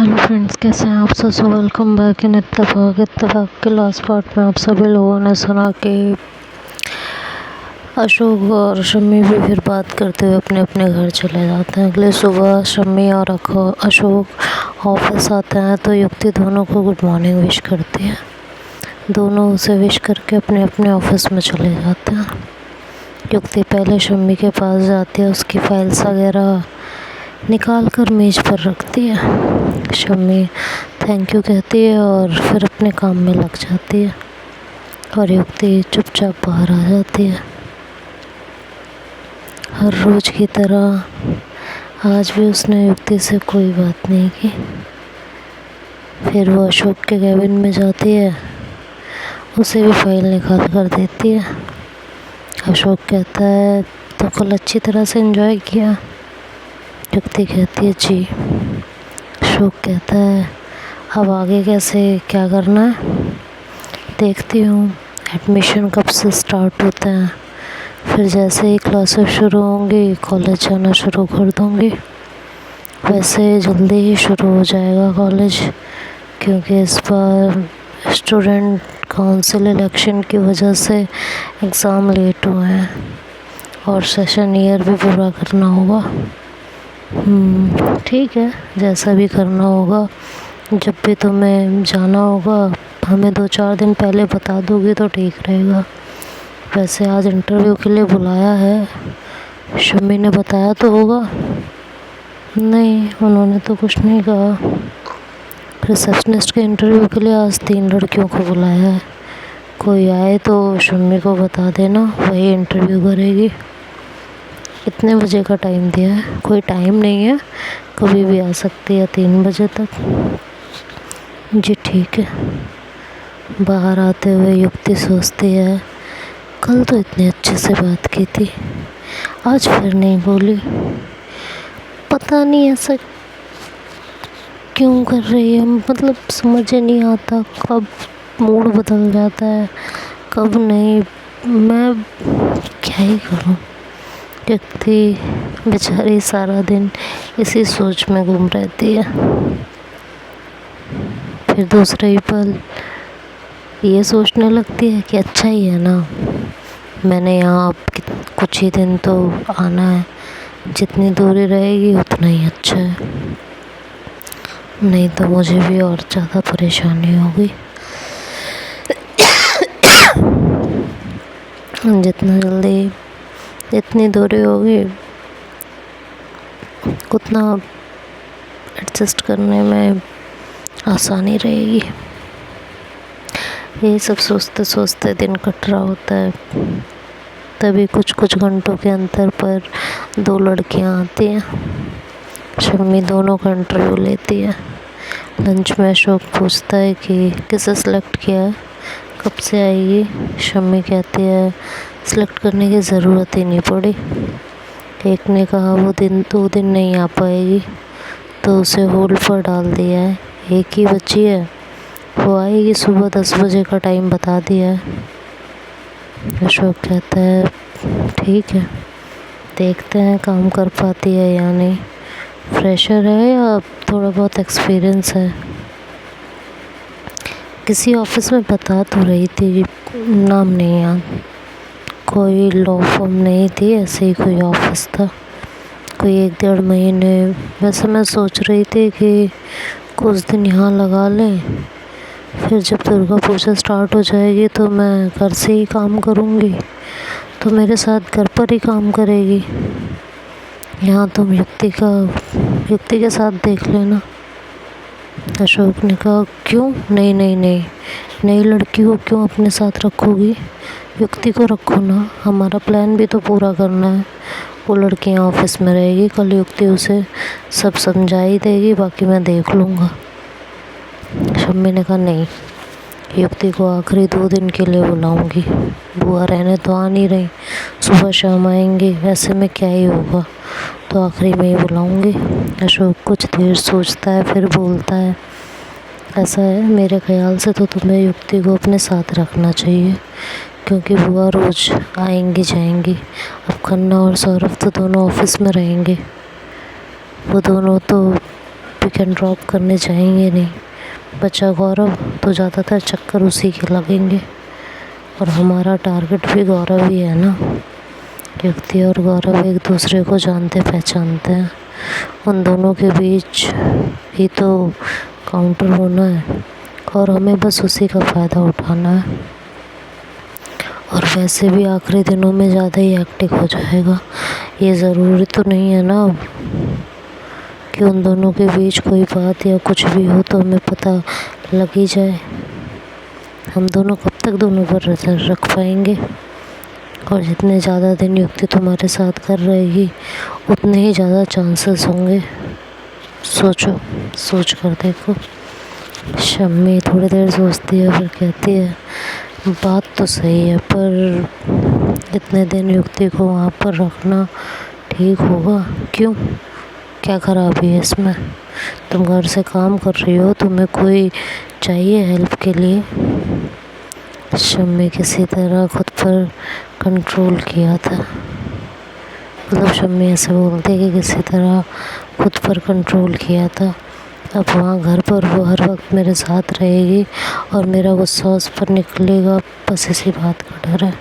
Hello friends, कैसे हैं आप सब। वेलकम बैक इन इत्तेफाक के लास्ट पार्ट में आप सभी लोगों ने सुना कि अशोक और शम्मी भी फिर बात करते हुए अपने अपने घर चले जाते हैं। अगले सुबह शम्मी और अशोक ऑफिस आते हैं तो युक्ति दोनों को गुड मॉर्निंग विश करती है। दोनों उसे विश करके अपने अपने ऑफिस में चले जाते हैं। युक्ति पहले शम्मी के पास जाती है, उसकी फाइल्स वगैरह निकाल कर मेज़ पर रखती है। शम्मी थैंक यू कहती है और फिर अपने काम में लग जाती है और युक्ति चुपचाप बाहर आ जाती है। हर रोज़ की तरह आज भी उसने युक्ति से कोई बात नहीं की। फिर वो अशोक के कैबिन में जाती है, उसे भी फाइल निकाल कर देती है। अशोक कहता है तो कल अच्छी तरह से एंजॉय किया। युक्ति कहती है जी। अशोक कहता है अब आगे कैसे क्या करना है देखती हूँ, एडमिशन कब से स्टार्ट होते हैं, फिर जैसे ही क्लासेस शुरू होंगी कॉलेज जाना शुरू कर दूँगी। वैसे जल्दी ही शुरू हो जाएगा कॉलेज, क्योंकि इस बार स्टूडेंट काउंसिल इलेक्शन की वजह से एग्ज़ाम लेट हुए हैं और सेशन ईयर भी पूरा करना होगा। ठीक है, जैसा भी करना होगा, जब भी तुम्हें जाना होगा हमें 2-4 दिन पहले बता दोगे तो ठीक रहेगा। वैसे आज इंटरव्यू के लिए बुलाया है, शम्मी ने बताया तो होगा। नहीं, उन्होंने तो कुछ नहीं कहा। रिसेप्शनिस्ट के इंटरव्यू के लिए आज 3 लड़कियों को बुलाया है, कोई आए तो शम्मी को बता देना, वही इंटरव्यू करेगी। कितने बजे का टाइम दिया है? कोई टाइम नहीं है, कभी भी आ सकती है 3 बजे तक। जी ठीक है। बाहर आते हुए युक्ति सोचती है कल तो इतने अच्छे से बात की थी, आज फिर नहीं बोली। पता नहीं ऐसा क्यों कर रही है, मतलब समझ ही नहीं आता कब मूड बदल जाता है कब नहीं। मैं क्या ही करूं। युक्ति बेचारी सारा दिन इसी सोच में गुम रहती है। फिर दूसरे ही पल ये सोचने लगती है कि अच्छा ही है ना, मैंने यहाँ अब कुछ ही दिन तो आना है, जितनी दूरी रहेगी उतना ही अच्छा है, नहीं तो मुझे भी और ज़्यादा परेशानी होगी। जितनी दूरी होगी उतना एडजस्ट करने में आसानी रहेगी। यही सब सोचते सोचते दिन कट रहा होता है। तभी कुछ घंटों के अंतर पर 2 लड़कियां आती हैं। शम्मी दोनों का इंटरव्यू लेती है। लंच में अशोक पूछता है कि किसे सेलेक्ट किया है, कब से आएगी। शम्मी कहती है सेलेक्ट करने की ज़रूरत ही नहीं पड़ी, एक ने कहा वो 2 दिन नहीं आ पाएगी तो उसे होल्ड पर डाल दिया है। एक ही बच्ची है, वो आएगी सुबह 10 बजे का टाइम बता दिया है। अशोक कहता है ठीक है, देखते हैं काम कर पाती है या नहीं, फ्रेशर है या थोड़ा बहुत एक्सपीरियंस है। किसी ऑफिस में बता तो रही थी, नाम नहीं याद, कोई लॉ फर्म नहीं थी, ऐसे ही कोई ऑफिस था, कोई 1-1.5 महीने। वैसे मैं सोच रही थी कि कुछ दिन यहाँ लगा लें, फिर जब दुर्गा पूजा स्टार्ट हो जाएगी तो मैं घर से ही काम करूँगी, तो मेरे साथ घर पर ही काम करेगी। यहाँ तुम युक्ति के साथ देख लेना। अशोक ने कहा क्यों? नहीं नहीं नहीं, नई लड़की को क्यों अपने साथ रखोगी, युक्ति को रखो ना, हमारा प्लान भी तो पूरा करना है। वो लड़की यहाँ ऑफिस में रहेगी, कल युक्ति उसे सब समझा ही देगी, बाकी मैं देख लूँगा। शम्मी ने कहा नहीं, युक्ति को आखिरी 2 दिन के लिए बुलाऊंगी, बुआ रहने तो आ नहीं रही, सुबह शाम आएंगी, ऐसे में क्या ही होगा, तो आखिरी में ही बुलाऊंगी। अशोक कुछ देर सोचता है फिर बोलता है ऐसा है, मेरे ख्याल से तो तुम्हें युक्ति को अपने साथ रखना चाहिए, क्योंकि बुआ रोज़ आएंगी जाएंगी। अब खन्ना और सौरभ तो दोनों ऑफिस में रहेंगे, वो दोनों तो पिक एंड ड्रॉप करने जाएंगे नहीं। बच्चा गौरव तो ज़्यादातर चक्कर उसी के लगेंगे, और हमारा टारगेट भी गौरव ही है ना। युक्ति और गौरव एक दूसरे को जानते पहचानते हैं, उन दोनों के बीच ही तो काउंटर होना है, और हमें बस उसी का फ़ायदा उठाना है। और वैसे भी आखिरी दिनों में ज़्यादा ही एक्टिव हो जाएगा। ये ज़रूरी तो नहीं है ना कि उन दोनों के बीच कोई बात या कुछ भी हो तो हमें पता लग ही जाए। हम दोनों कब तक दोनों पर नज़र रख पाएंगे? और जितने ज़्यादा दिन युक्ति तुम्हारे साथ कर रहेगी उतने ही ज़्यादा चांसेस होंगे। सोचो, सोच कर देखो। शम्मी थोड़ी देर सोचती है, फिर कहती है, बात तो सही है, पर इतने दिन युक्ति को वहाँ पर रखना ठीक होगा? क्यों, क्या खराबी है इसमें? तुम घर से काम कर रही हो, तुम्हें कोई चाहिए हेल्प के लिए? शम्मी किसी तरह खुद पर कंट्रोल किया था, मतलब शम्मी ऐसे बोलते कि किसी तरह खुद पर कंट्रोल किया था। अब वहाँ घर पर वो हर वक्त मेरे साथ रहेगी और मेरा गुस्सा उस पर निकलेगा, बस इसी बात का डर है।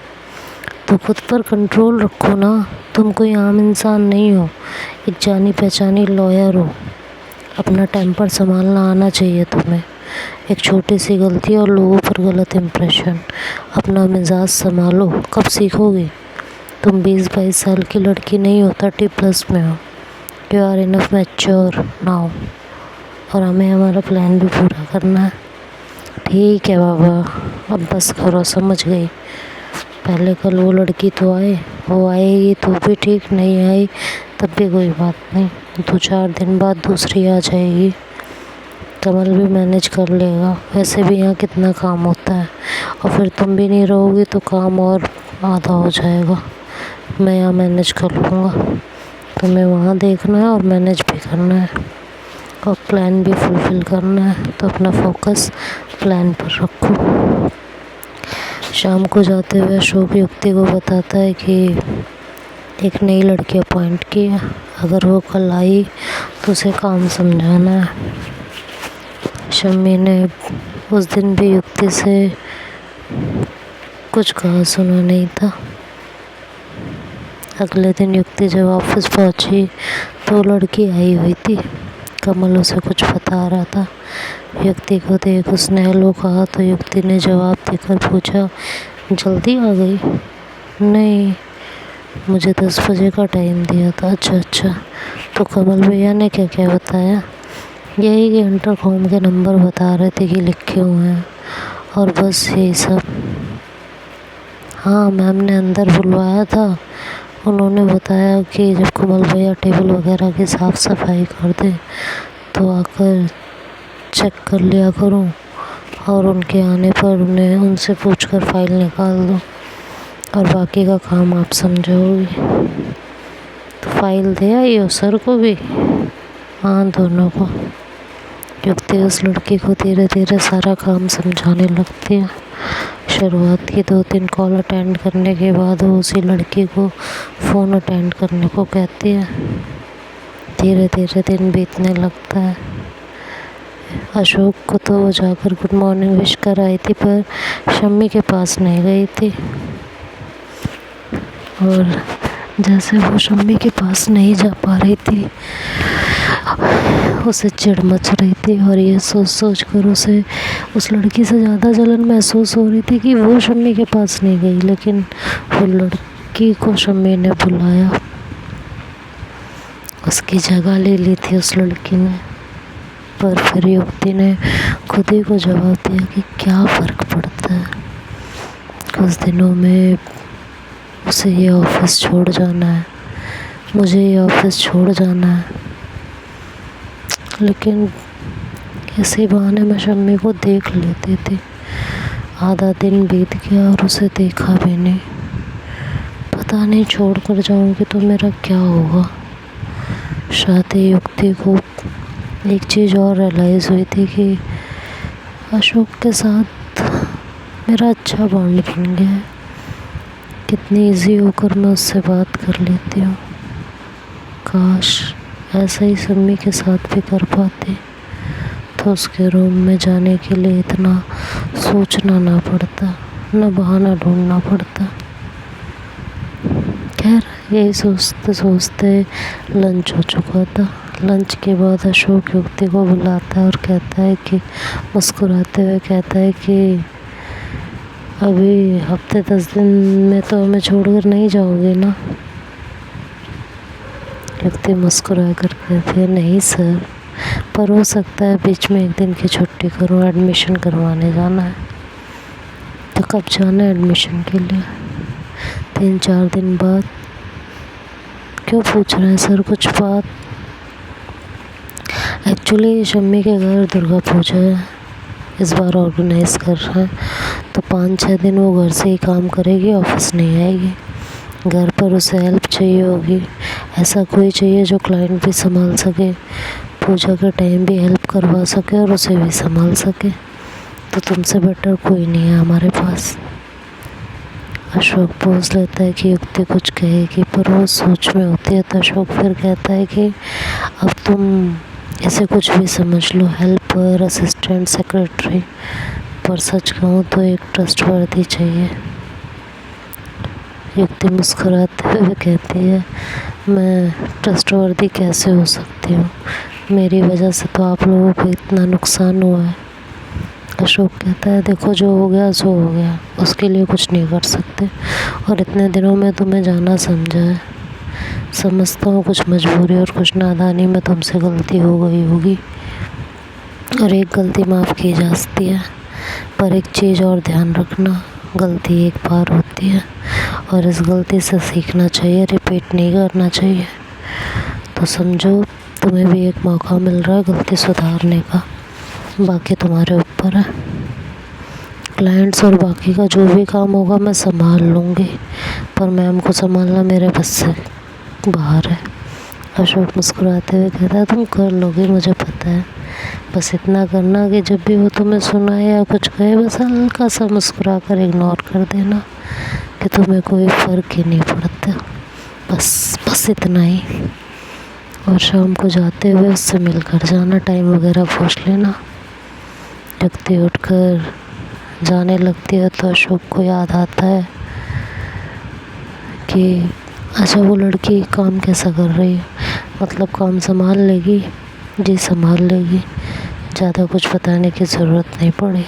तो खुद पर कंट्रोल रखो ना, तुम कोई आम इंसान नहीं हो, एक जानी पहचानी लॉयर हो। अपना टेम्पर संभालना आना चाहिए तुम्हें। एक छोटी सी गलती और लोगों पर गलत इम्प्रेशन। अपना मिजाज संभालो, कब सीखोगे? तुम 20-22 साल की लड़की नहीं हो, 30+ में हो। You are enough mature now, और हमें हमारा प्लान भी पूरा करना है। ठीक है बाबा, अब बस करो, समझ गई। पहले कल वो लड़की तो आए, वो आएगी तो भी ठीक, नहीं आई तब भी कोई बात नहीं। 2-4 दिन बाद दूसरी आ जाएगी, कमल भी मैनेज कर लेगा। वैसे भी यहाँ कितना काम होता है, और फिर तुम भी नहीं रहोगी तो काम और आधा हो जाएगा। मैं यहाँ मैनेज कर लूँगा, तुम्हें वहाँ देखना है और मैनेज भी करना है, और प्लान भी फुलफ़िल करना है, तो अपना फोकस प्लान पर रखो। शाम को जाते हुए अशोक युक्ति को बताता है कि एक नई लड़की अपॉइंट की है, अगर वो कल आई तो उसे काम समझाना है। शम्मी ने उस दिन भी युक्ति से कुछ कहा सुना नहीं था। अगले दिन युक्ति जब ऑफिस पहुंची तो लड़की आई हुई थी। कमल उसे कुछ बता रहा था। युक्ति को देख उसने हेलो कहा तो युक्ति ने जवाब देकर पूछा, जल्दी आ गई? नहीं, मुझे 10 बजे का टाइम दिया था। अच्छा, तो कमल भैया ने क्या क्या बताया? यही कि इंटरकॉम के नंबर बता रहे थे कि लिखे हुए हैं, और बस यही सब। हाँ, मैम ने अंदर बुलवाया था। उन्होंने बताया कि जब कमल भैया टेबल वगैरह की साफ़ सफाई कर दे तो आकर चेक कर लिया करूँ, और उनके आने पर उन्हें उनसे पूछकर फ़ाइल निकाल दो, और बाकी का काम आप समझोगी। तो फाइल दे आई हो सर को भी? हाँ, दोनों को। युक्ति उस लड़की को धीरे धीरे सारा काम समझाने लगती है। शुरुआत की 2-3 कॉल अटेंड करने के बाद वो उसी लड़की को फ़ोन अटेंड करने को कहती है। धीरे धीरे दिन बीतने लगता है। अशोक को तो वो जाकर गुड मॉर्निंग विश कर आई थी, पर शम्मी के पास नहीं गई थी, और जैसे वो शम्मी के पास नहीं जा पा रही थी उसे चिढ़ मच रही थी, और ये सोच सोच कर उसे उस लड़की से ज़्यादा जलन महसूस हो रही थी कि वो शम्मी के पास नहीं गई, लेकिन वो लड़की को शम्मी ने बुलाया, उसकी जगह ले ली थी उस लड़की ने। पर फिर युक्ति ने खुद ही को जवाब दिया कि क्या फ़र्क पड़ता है, कुछ दिनों में उसे ये ऑफिस छोड़ जाना है, मुझे ये ऑफिस छोड़ जाना है। लेकिन इसी बहाने मैं शम्मी को देख लेती थी। आधा दिन बीत गया और उसे देखा भी नहीं। पता नहीं छोड़ कर जाऊँगी तो मेरा क्या होगा। शादी युक्ति को एक चीज़ और रियलाइज़ हुई थी कि अशोक के साथ मेरा अच्छा बॉन्ड बन गया है। कितनी इजी होकर मैं उससे बात कर लेती हूँ। काश ऐसा ही सम्मी के साथ भी कर पाती तो उसके रूम में जाने के लिए इतना सोचना ना पड़ता, ना बहाना ढूंढना पड़ता। खैर यही सोचते सोचते लंच हो चुका था। लंच के बाद अशोक युक्ति को बुलाता है और कहता है कि मुस्कुराते हुए कहता है कि अभी हफ्ते 10 दिन में तो हमें छोड़कर नहीं जाओगे ना। युक्ति मुस्कुरा कर कहती है नहीं सर, पर हो सकता है बीच में 1 दिन की छुट्टी करूँ, एडमिशन करवाने जाना है। तो कब जाना है एडमिशन के लिए? 3-4 दिन बाद। क्यों पूछ रहे हैं सर, कुछ बात? एक्चुअली शम्मी के घर दुर्गा पूजा है, इस बार ऑर्गेनाइज़ कर रहे हैं, तो 5-6 दिन वो घर से ही काम करेगी, ऑफिस नहीं आएगी। घर पर उसे हेल्प चाहिए होगी, ऐसा कोई चाहिए जो क्लाइंट भी संभाल सके, पूजा के टाइम भी हेल्प करवा सके और उसे भी संभाल सके। तो तुमसे बेटर कोई नहीं है हमारे पास। अशोक पूछ लेता है कि युक्ति कुछ कहेगी, पर वो सोच में होती है। तो अशोक फिर कहता है कि अब तुम इसे कुछ भी समझ लो, हेल्पर, असिस्टेंट, सेक्रेटरी, पर सच कहूँ तो एक ट्रस्टवर्दी चाहिए। युक्ति मुस्कुराते हुए कहती है मैं ट्रस्टवर्दी कैसे हो सकती हूँ, मेरी वजह से तो आप लोगों को इतना नुकसान हुआ है। अशोक कहता है देखो जो हो गया सो हो गया, उसके लिए कुछ नहीं कर सकते, और इतने दिनों में तुम्हें जाना समझा है। समझता हूँ कुछ मजबूरी और कुछ नादानी में तुमसे गलती हो गई होगी, और एक गलती माफ़ की जा सकती है, पर एक चीज़ और ध्यान रखना, गलती एक बार होती है और इस गलती से सीखना चाहिए, रिपीट नहीं करना चाहिए। तो समझो तुम्हें भी एक मौका मिल रहा है गलती सुधारने का, बाकी तुम्हारे ऊपर है। क्लाइंट्स और बाकी का जो भी काम होगा मैं संभाल लूँगी, पर मैम को संभालना मेरे बस से बाहर है। अशोक मुस्कुराते हुए कहता है तुम कर लोगे, मुझे पता है, बस इतना करना कि जब भी वो तुम्हें सुनाए या कुछ कहे बस हल्का सा मुस्कुरा कर इग्नोर कर देना कि तुम्हें कोई फ़र्क ही नहीं पड़ता, बस इतना ही। और शाम को जाते हुए उससे मिलकर जाना, टाइम वगैरह पूछ लेना। युक्ति उठकर जाने लगती है तो अशोक को याद आता है कि अच्छा वो लड़की काम कैसा कर रही है, मतलब काम संभाल लेगी? जी संभाल लेगी, ज़्यादा कुछ बताने की ज़रूरत नहीं पड़ी।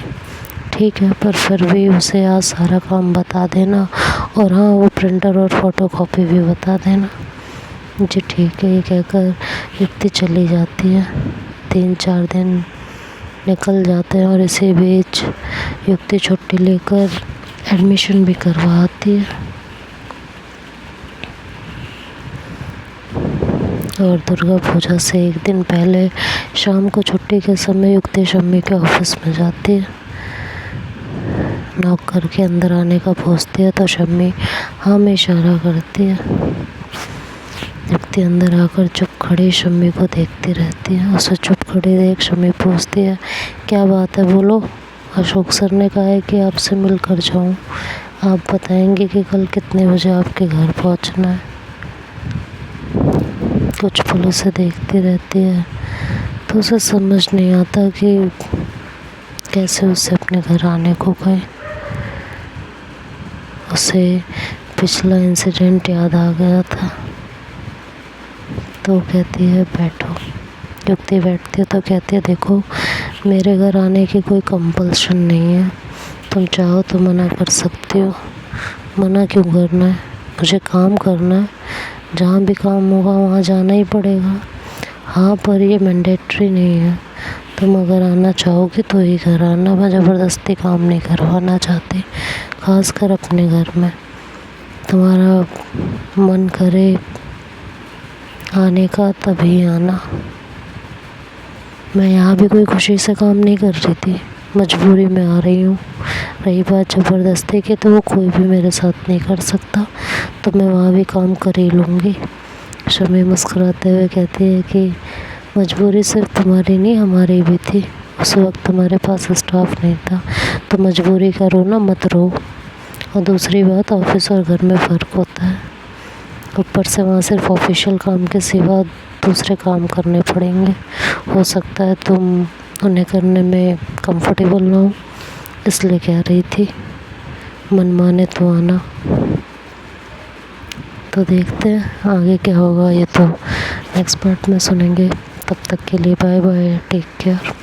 ठीक है, पर फिर भी उसे आज सारा काम बता देना, और हाँ वो प्रिंटर और फोटोकॉपी भी बता देना। जी ठीक है, ये कहकर युक्ति चली जाती है। 3-4 दिन निकल जाते हैं और इसी बीच युक्ति छुट्टी लेकर एडमिशन भी करवा आती है। और दुर्गा पूजा से 1 दिन पहले शाम को छुट्टी के समय युक्ति शम्मी के ऑफिस में जाती है। नॉक करके अंदर आने का पूछती है तो शम्मी हाँ में इशारा करती है। युक्ति अंदर आकर चुप खड़ी शम्मी को देखती रहती है। उसे चुप खड़ी देख शम्मी पूछती है क्या बात है, बोलो। अशोक सर ने कहा है कि आपसे मिलकर जाऊं, आप बताएंगे कि कल कितने बजे आपके घर पहुंचना है। कुछ पल उसे देखती रहती है तो उसे समझ नहीं आता कि कैसे उसे अपने घर आने को कहे। उसे पिछला इंसिडेंट याद आ गया था तो कहती है बैठो। युक्ति बैठती है तो कहती है देखो मेरे घर आने की कोई कंपल्शन नहीं है, तुम चाहो तो मना कर सकती हो। मना क्यों करना है, मुझे काम करना है, जहाँ भी काम होगा वहाँ जाना ही पड़ेगा। हाँ पर ये मैंडेटरी नहीं है, तुम अगर आना चाहोगे तो ही घर आना, मैं ज़बरदस्ती काम नहीं करवाना चाहती, खासकर अपने घर में। तुम्हारा मन करे आने का तभी आना। मैं यहाँ भी कोई खुशी से काम नहीं कर रही थी, मजबूरी में आ रही हूँ। रही बात ज़बरदस्ती की तो वो कोई भी मेरे साथ नहीं कर सकता, तो मैं वहाँ भी काम कर ही लूँगी। शम्मी मुस्कुराते हुए कहती है कि मजबूरी सिर्फ तुम्हारी नहीं हमारी भी थी, उस वक्त तुम्हारे पास स्टाफ नहीं था, तो मजबूरी का रोना मत रो। और दूसरी बात ऑफिस और घर में फ़र्क होता है, ऊपर से वहाँ सिर्फ ऑफिशियल काम के सिवा दूसरे काम करने पड़ेंगे। हो सकता है तुम उन्हें करने में कंफर्टेबल ना हो, इसलिए कह रही थी। मन माने तो आना। तो देखते हैं आगे क्या होगा, ये तो नेक्स्ट पार्ट में सुनेंगे। तब तक के लिए बाय बाय, टेक केयर।